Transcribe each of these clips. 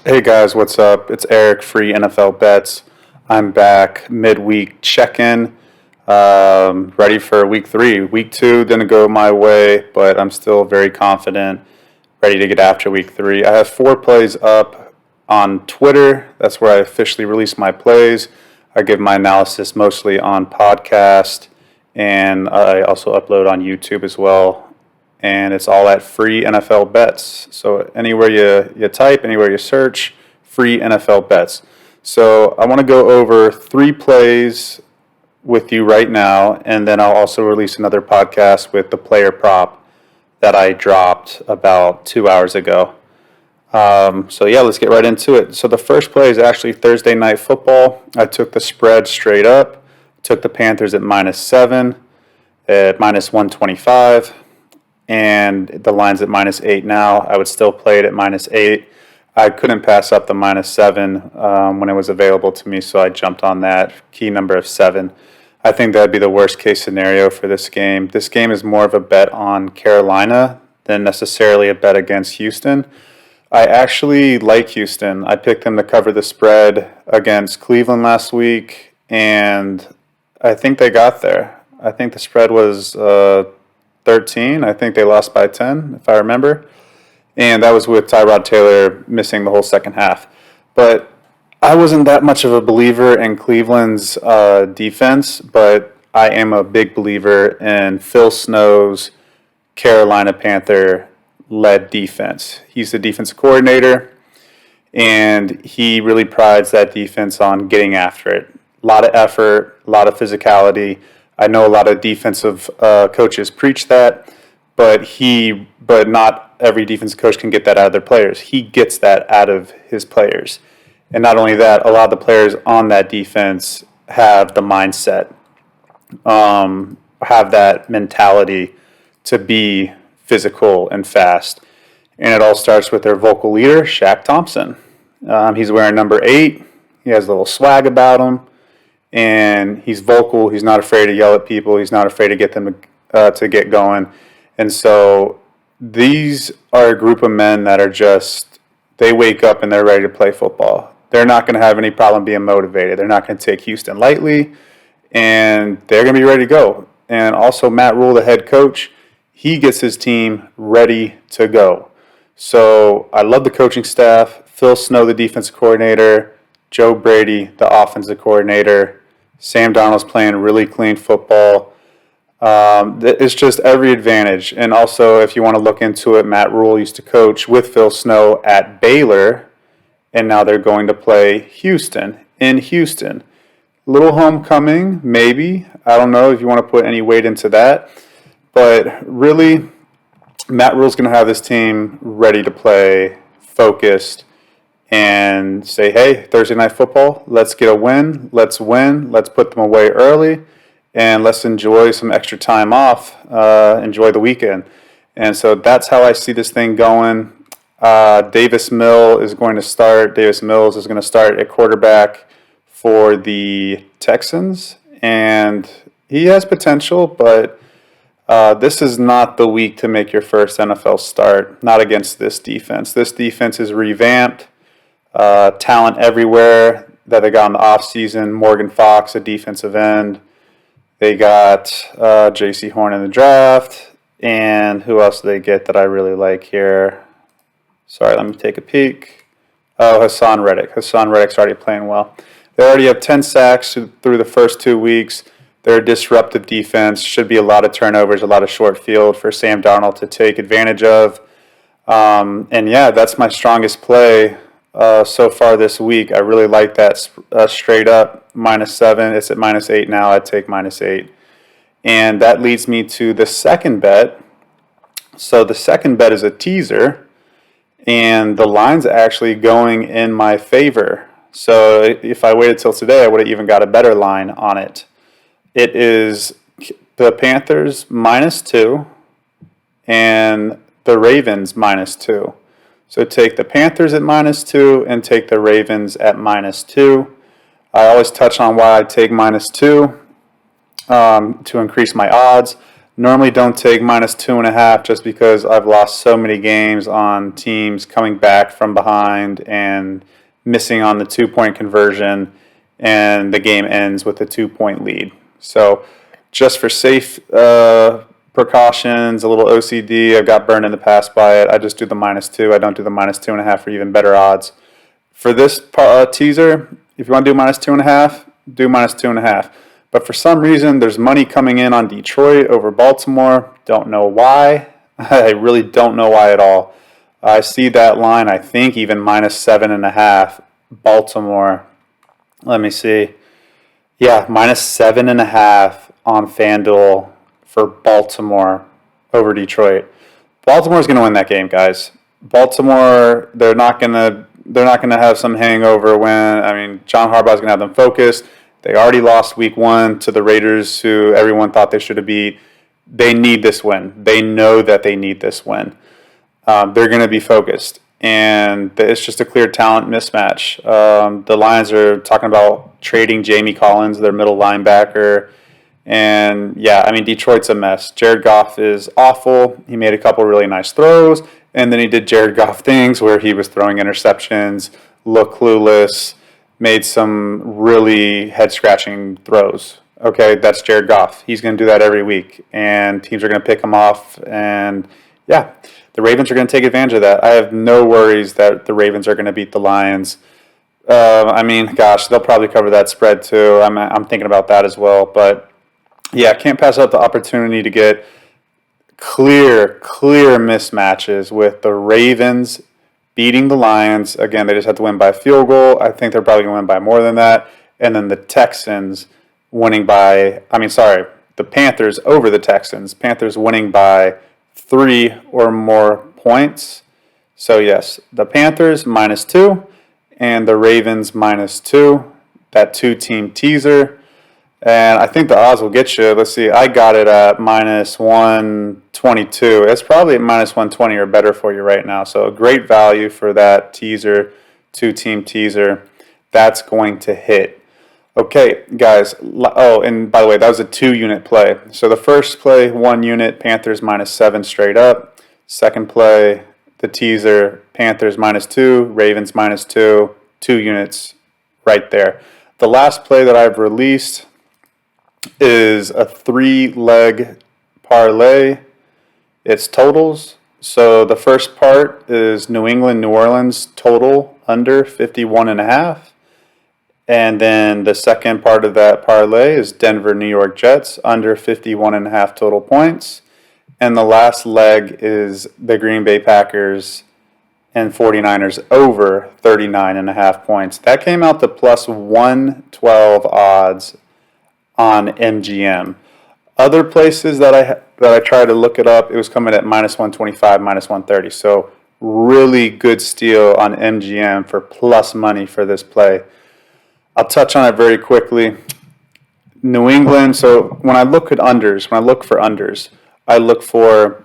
Hey guys, what's up? It's Eric, Free NFL Bets. I'm back midweek check-in, ready for week 3. Week 2 didn't go my way, but I'm still very confident, ready to get after week 3. I have 4 plays up on Twitter. That's where I officially release my plays. I give my analysis mostly on podcast, and I also upload on YouTube as well. And it's all at Free NFL Bets. So anywhere you type, anywhere you search, Free NFL Bets. So I want to go over 3 plays with you right now, and then I'll also release another podcast with the player prop that I dropped about 2 hours ago. Let's get right into it. So the first play is actually Thursday Night Football. I took the spread straight up, took the Panthers at -7, at -125. And the line's at -8 now. I would still play it at -8. I couldn't pass up the -7 when it was available to me, so I jumped on that key number of 7. I think that'd be the worst case scenario for this game. This game is more of a bet on Carolina than necessarily a bet against Houston. I actually like Houston. I picked them to cover the spread against Cleveland last week, and I think they got there. I think the spread was 13. I think they lost by 10, if I remember. And that was with Tyrod Taylor missing the whole second half. But I wasn't that much of a believer in Cleveland's defense, but I am a big believer in Phil Snow's Carolina Panther-led defense. He's the defensive coordinator, and he really prides that defense on getting after it. A lot of effort, a lot of physicality. I know a lot of defensive coaches preach that, but not every defensive coach can get that out of their players. He gets that out of his players. And not only that, a lot of the players on that defense have the mindset, have that mentality to be physical and fast. And it all starts with their vocal leader, Shaq Thompson. He's wearing number 8. He has a little swag about him. And he's vocal. He's not afraid to yell at people. He's not afraid to get them to get going. And so these are a group of men that are just, they wake up and they're ready to play football. They're not going to have any problem being motivated. They're not going to take Houston lightly, and they're going to be ready to go. And also Matt Rule, the head coach, he gets his team ready to go. So I love the coaching staff. Phil Snow, the defensive coordinator, Joe Brady, the offensive coordinator. Sam Darnold's playing really clean football. It's just every advantage. And also, if you want to look into it, Matt Rule used to coach with Phil Snow at Baylor, and now they're going to play Houston in Houston. Little homecoming, maybe. I don't know if you want to put any weight into that. But really, Matt Rule's going to have this team ready to play, focused, and say, hey, Thursday Night Football, let's get a win. Let's win. Let's put them away early, and let's enjoy some extra time off, enjoy the weekend. And so that's how I see this thing going. Davis Mills is going to start. Davis Mills is going to start at quarterback for the Texans, and he has potential, but this is not the week to make your first NFL start, not against this defense. This defense is revamped. Talent everywhere that they got in the offseason. Morgan Fox, a defensive end. They got J.C. Horn in the draft. And who else do they get that I really like here? Sorry, let me take a peek. Oh, Hassan Reddick. Hassan Reddick's already playing well. They already have 10 sacks through the first 2 weeks. They're a disruptive defense. Should be a lot of turnovers, a lot of short field for Sam Darnold to take advantage of. That's my strongest play so far this week. I really like that straight up -7. It's at -8 now. I'd take -8. And that leads me to the second bet. So the second bet is a teaser, and the line's actually going in my favor. So if I waited till today, I would have even got a better line on it. It is the Panthers -2 and the Ravens -2. So take the Panthers at -2 and take the Ravens at -2. I always touch on why I take -2 to increase my odds. Normally don't take -2.5 just because I've lost so many games on teams coming back from behind and missing on the 2-point conversion, and the game ends with a 2-point lead. So just for safe precautions, a little OCD, I've got burned in the past by it. I just do the -2. I don't do the -2.5 for even better odds. For this teaser, if you want to do -2.5, do -2.5. But for some reason, there's money coming in on Detroit over Baltimore. Don't know why. I really don't know why at all. I see that line, I think, even -7.5. Baltimore. Let me see. Yeah, -7.5 on FanDuel for Baltimore over Detroit. Baltimore's going to win that game, guys. Baltimore, they're not going to have some hangover win. I mean, John Harbaugh's going to have them focused. They already lost week 1 to the Raiders, who everyone thought they should have beat. They need this win. They know that they need this win. They're going to be focused. And it's just a clear talent mismatch. The Lions are talking about trading Jamie Collins, their middle linebacker. And, yeah, I mean, Detroit's a mess. Jared Goff is awful. He made a couple really nice throws. And then he did Jared Goff things where he was throwing interceptions, looked clueless, made some really head-scratching throws. Okay, that's Jared Goff. He's going to do that every week, and teams are going to pick him off. And, yeah, the Ravens are going to take advantage of that. I have no worries that the Ravens are going to beat the Lions. I mean, gosh, they'll probably cover that spread too. I'm thinking about that as well. But, yeah, can't pass up the opportunity to get clear mismatches with the Ravens beating the Lions. Again, they just have to win by a field goal. I think they're probably going to win by more than that. And then the Texans winning by, the Panthers over the Texans. Panthers winning by 3 or more points. So, yes, the Panthers -2 and the Ravens -2. That 2-team teaser. And I think the odds will get you. Let's see. I got it at -122. It's probably at -120 or better for you right now. So a great value for that teaser, 2-team teaser. That's going to hit. Okay, guys. Oh, and by the way, that was a 2-unit play. So the first play, 1 unit, Panthers -7 straight up. Second play, the teaser, Panthers -2, Ravens -2, 2 units right there. The last play that I've released is a 3-leg parlay. It's totals. So the first part is New England, New Orleans total under 51.5. And then the second part of that parlay is Denver, New York Jets under 51.5 total points. And the last leg is the Green Bay Packers and 49ers over 39.5 points. That came out to +112 odds on MGM. Other places that I tried to look it up, it was coming at -125, -130. So really good steal on MGM for plus money for this play. I'll touch on it very quickly. New England. So when I look for unders, I look for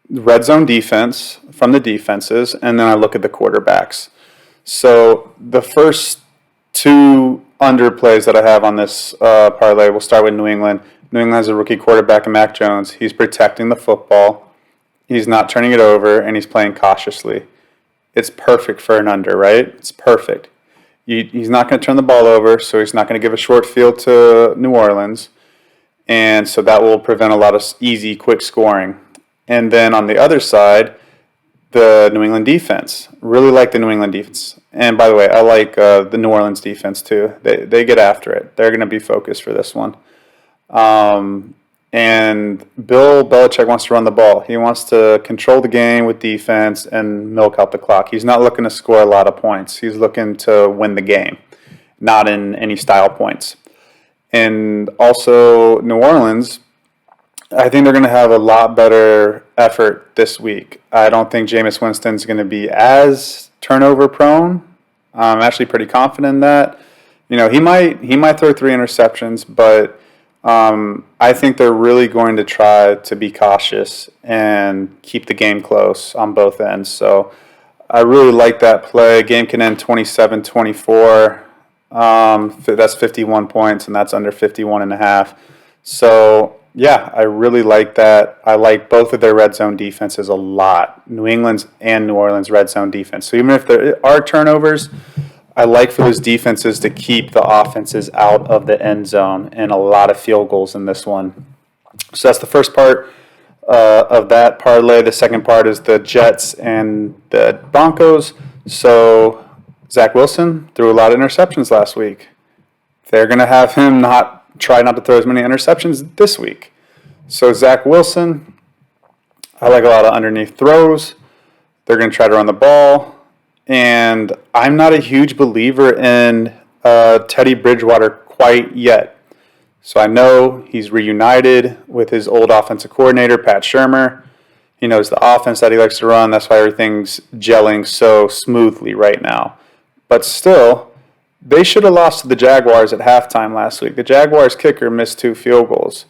red zone defense from the defenses, and then I look at the quarterbacks. So the first 2 under plays that I have on this parlay, we'll start with New England. New England has a rookie quarterback in Mac Jones. He's protecting the football. He's not turning it over, and he's playing cautiously. It's perfect for an under, right? It's perfect. He's not going to turn the ball over, so he's not going to give a short field to New Orleans. And so that will prevent a lot of easy, quick scoring. And then on the other side, the New England defense. Really like the New England defense. And by the way, I like the New Orleans defense too. They get after it. They're going to be focused for this one. And Bill Belichick wants to run the ball. He wants to control the game with defense and milk out the clock. He's not looking to score a lot of points. He's looking to win the game, not in any style points. And also New Orleans, I think they're going to have a lot better effort this week. I don't think Jameis Winston's going to be as turnover prone. I'm actually pretty confident in that. You know, he might throw 3 interceptions, but I think they're really going to try to be cautious and keep the game close on both ends. So I really like that play. Game can end 27-24. That's 51 points, and that's under 51.5. So, yeah, I really like that. I like both of their red zone defenses a lot, New England's and New Orleans' red zone defense. So, even if there are turnovers, I like for those defenses to keep the offenses out of the end zone and a lot of field goals in this one. So, that's the first part of that parlay. The second part is the Jets and the Broncos. So, Zach Wilson threw a lot of interceptions last week. They're going to have him try not to throw as many interceptions this week. So Zach Wilson, I like a lot of underneath throws. They're going to try to run the ball. And I'm not a huge believer in Teddy Bridgewater quite yet. So I know he's reunited with his old offensive coordinator, Pat Shurmur. He knows the offense that he likes to run. That's why everything's gelling so smoothly right now. But still, they should have lost to the Jaguars at halftime last week. The Jaguars kicker missed 2 field goals.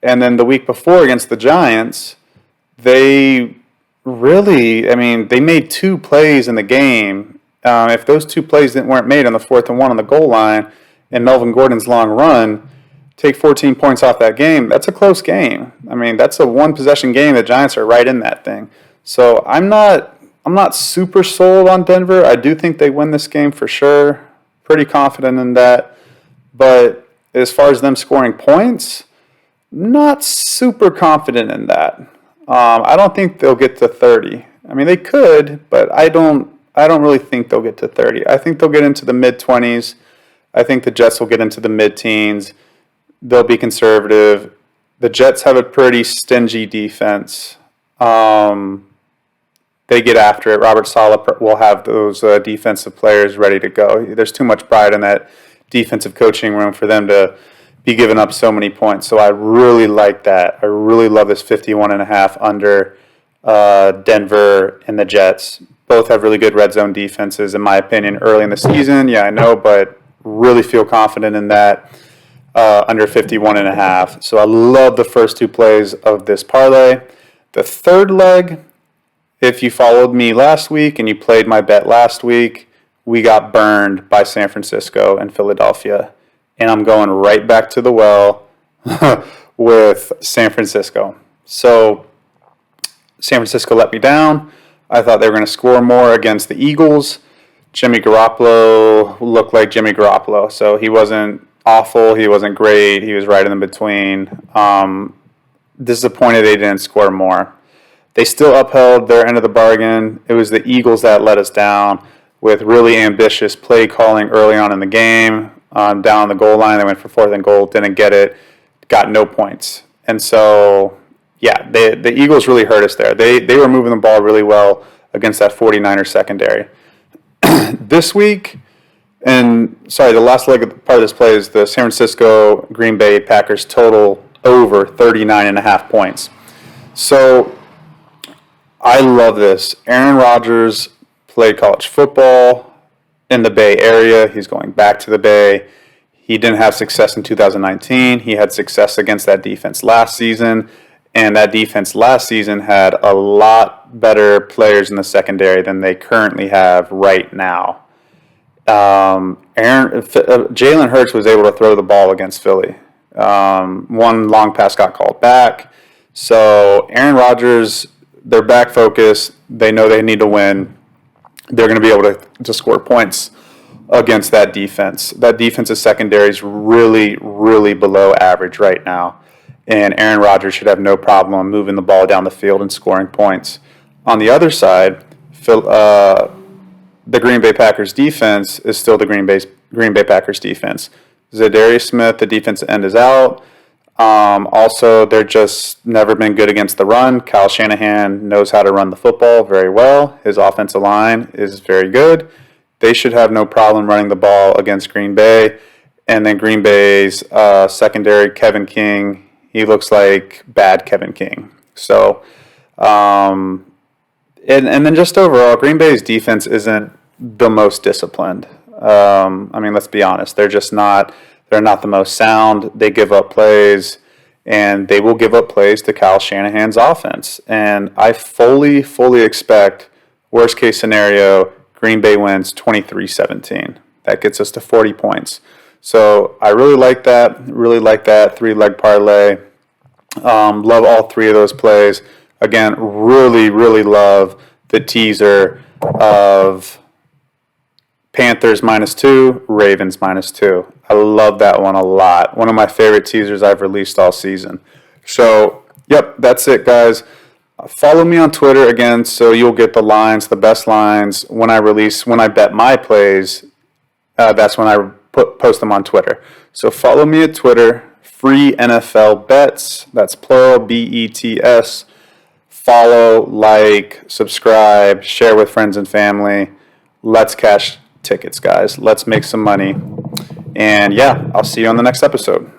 And then the week before against the Giants, they made 2 plays in the game. If those 2 plays weren't made on the 4th and 1 on the goal line and Melvin Gordon's long run, take 14 points off that game, that's a close game. I mean, that's a 1-possession game. The Giants are right in that thing. So I'm not super sold on Denver. I do think they win this game for sure. Pretty confident in that. But as far as them scoring points, not super confident in that. I don't think they'll get to 30. I mean, they could, but I don't really think they'll get to 30. I think they'll get into the mid-20s. I think the Jets will get into the mid-teens. They'll be conservative. The Jets have a pretty stingy defense. They get after it. Robert Saleh will have those defensive players ready to go. There's too much pride in that defensive coaching room for them to be giving up so many points. So I really like that. I really love this 51.5 under Denver and the Jets. Both have really good red zone defenses, in my opinion, early in the season. Yeah, I know, but really feel confident in that under 51.5. So I love the first 2 plays of this parlay. The third leg, if you followed me last week and you played my bet last week, we got burned by San Francisco and Philadelphia. And I'm going right back to the well with San Francisco. So San Francisco let me down. I thought they were going to score more against the Eagles. Jimmy Garoppolo looked like Jimmy Garoppolo. So he wasn't awful. He wasn't great. He was right in the between. Disappointed they didn't score more. They still upheld their end of the bargain. It was the Eagles that let us down with really ambitious play calling early on in the game. Down on the goal line, they went for 4th and goal, didn't get it, got no points. And so, yeah, the Eagles really hurt us there. They were moving the ball really well against that 49ers secondary. This week, the last leg of part of this play is the San Francisco Green Bay Packers total over 39.5 points. So I love this. Aaron Rodgers played college football in the Bay Area. He's going back to the Bay. He didn't have success in 2019. He had success against that defense last season. And that defense last season had a lot better players in the secondary than they currently have right now. Jalen Hurts was able to throw the ball against Philly. One long pass got called back. So Aaron Rodgers, they're back focused. They know they need to win. They're going to be able to score points against that defense. That defensive secondary is really, really below average right now. And Aaron Rodgers should have no problem moving the ball down the field and scoring points. On the other side, the Green Bay Packers defense is still the Green Bay Packers defense. Zadarius Smith, the defensive end, is out. Also, they're just never been good against the run. Kyle Shanahan knows how to run the football very well. His offensive line is very good. They should have no problem running the ball against Green Bay. And then Green Bay's secondary, Kevin King, he looks like bad Kevin King. So, and then just overall, Green Bay's defense isn't the most disciplined. Let's be honest. They're just not. They're not the most sound. They give up plays, and they will give up plays to Kyle Shanahan's offense. And I fully expect, worst case scenario, Green Bay wins 23-17. That gets us to 40 points. So I really like that. Really like that 3-leg parlay. Love all 3 of those plays. Again, really, really love the teaser of Panthers -2, Ravens -2. I love that one a lot. One of my favorite teasers I've released all season. So, yep, that's it, guys. Follow me on Twitter again, so you'll get the lines, the best lines when I bet my plays. That's when I post them on Twitter. So follow me at Twitter, free NFL bets. That's plural, BETS. Follow, like, subscribe, share with friends and family. Let's cash tickets, guys. Let's make some money. And yeah, I'll see you on the next episode.